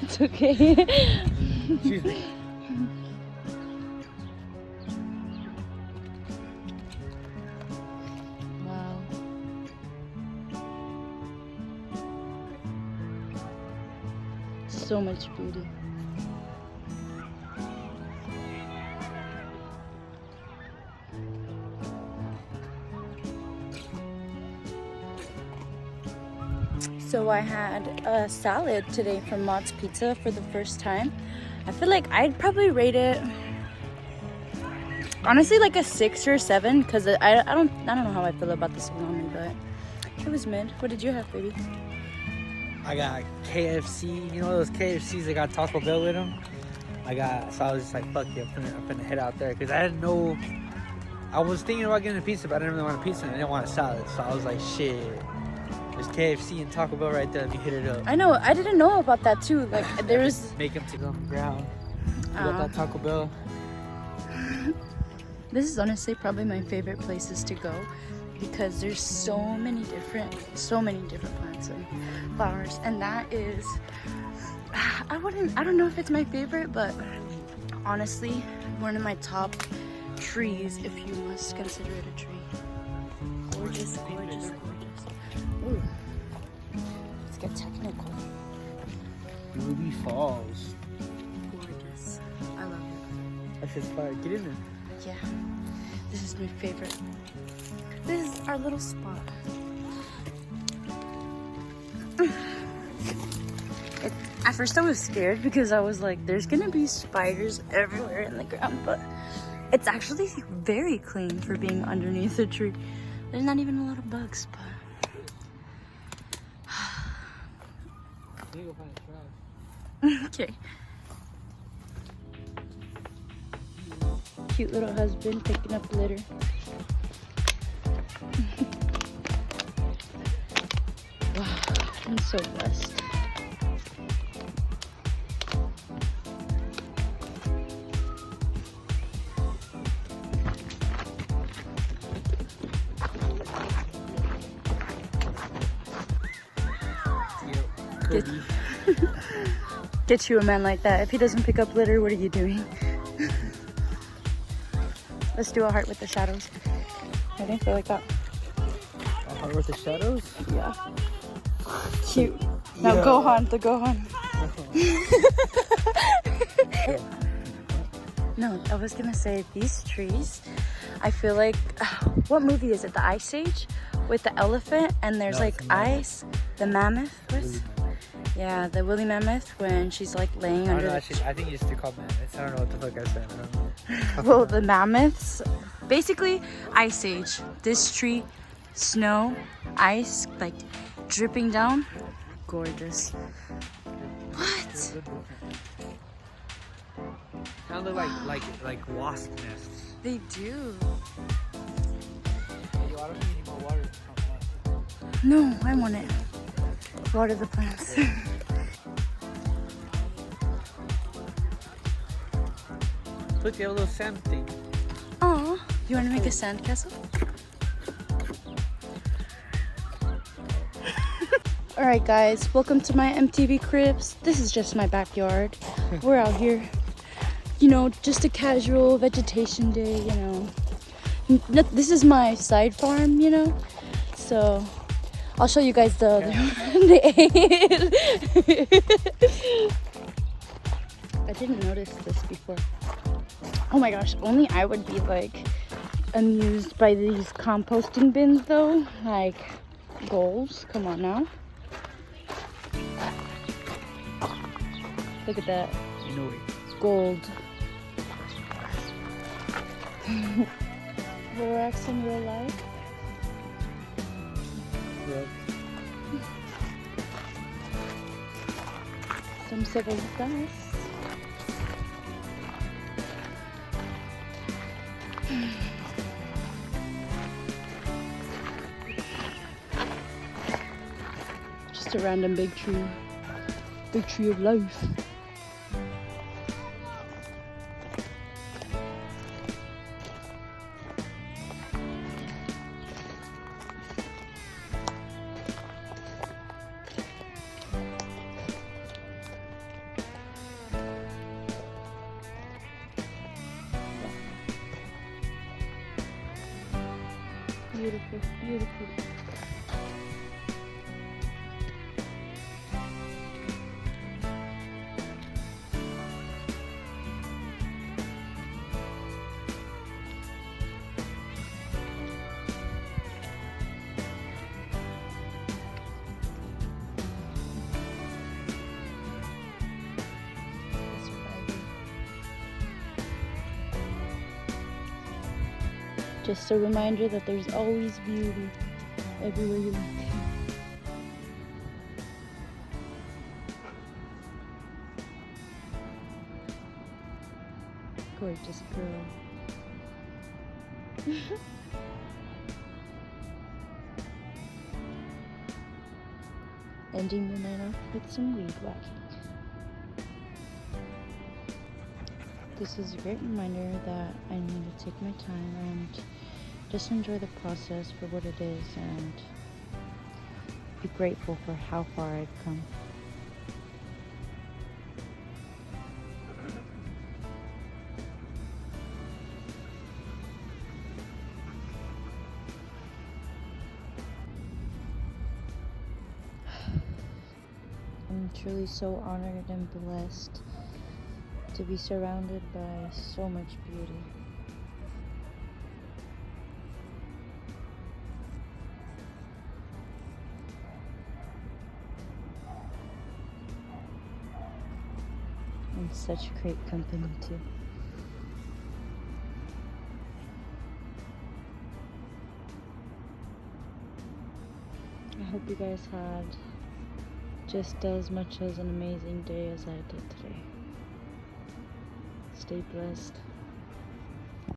It's okay. Excuse me. Wow. So much beauty. So I had a salad today from Mott's Pizza for the first time. I feel like I'd probably rate it honestly like a 6 or 7 because I don't know how I feel about the salami, but it was mid. What did you have, baby? I got KFC. You know those KFCs that got Taco Bell with them? So I was just like, fuck it, I'm finna head out there. Because I didn't know, I was thinking about getting a pizza, but I didn't really want a pizza and I didn't want a salad. So I was like, shit, there's KFC and Taco Bell right there. Let me hit it up. I know, I didn't know about that too. Like there was... Make them to go on the ground. You got that Taco Bell. This is honestly probably my favorite places to go because there's so many different plants and flowers, and that is, I don't know if it's my favorite, but honestly one of my top trees, if you must consider it a tree. Gorgeous, gorgeous, gorgeous. Ooh, let's get technical. Ruby Falls. Gorgeous. I love it. That's just fire. Get in there. Yeah, this is my favorite. This is our little spot. At first I was scared because I was like, there's gonna be spiders everywhere in the ground, but it's actually very clean for being underneath a tree. There's not even a lot of bugs, but... Okay. Cute little husband picking up litter. Wow, I'm so blessed. Get you a man like that. If he doesn't pick up litter, what are you doing? Let's do a heart with the shadows. I think I like that. A heart with the shadows? Yeah. Cute. Now go on, the Gohan. No, I was gonna say these trees, I feel like, what movie is it? The Ice Age? With the elephant and there's like ice, the mammoth was? Yeah, the woolly mammoth when she's like laying under I think you just called mammoths. I don't know what the fuck I said. I don't know. Well, the mammoths, basically Ice Age. This tree, snow, ice, like dripping down. Gorgeous. What? Kind of look like wasp nests. They do. Yo, I don't need any more water. No, I want it. Water the plants. Look, they have a little sand thing. Aw, you want to make a sandcastle? Alright guys, welcome to my MTV cribs. This is just my backyard. We're out here, you know, just a casual vegetation day, you know. This is my side farm, you know, so I'll show you guys the I didn't notice this before. Oh my gosh, only I would be like amused by these composting bins though, like goals. Come on now. Look at that. You know it. Gold. Borax in real life. Yep. Some civil dust. Just a random big tree. Big tree of life. beautiful, beautiful. Just a reminder that there's always beauty everywhere you look. Gorgeous girl. Ending the night off with some weed whacking. This is a great reminder that I need to take my time and just enjoy the process for what it is and be grateful for how far I've come. I'm truly so honored and blessed to be surrounded by so much beauty. And such great company too. I hope you guys had just as much as an amazing day as I did today. Stay blessed.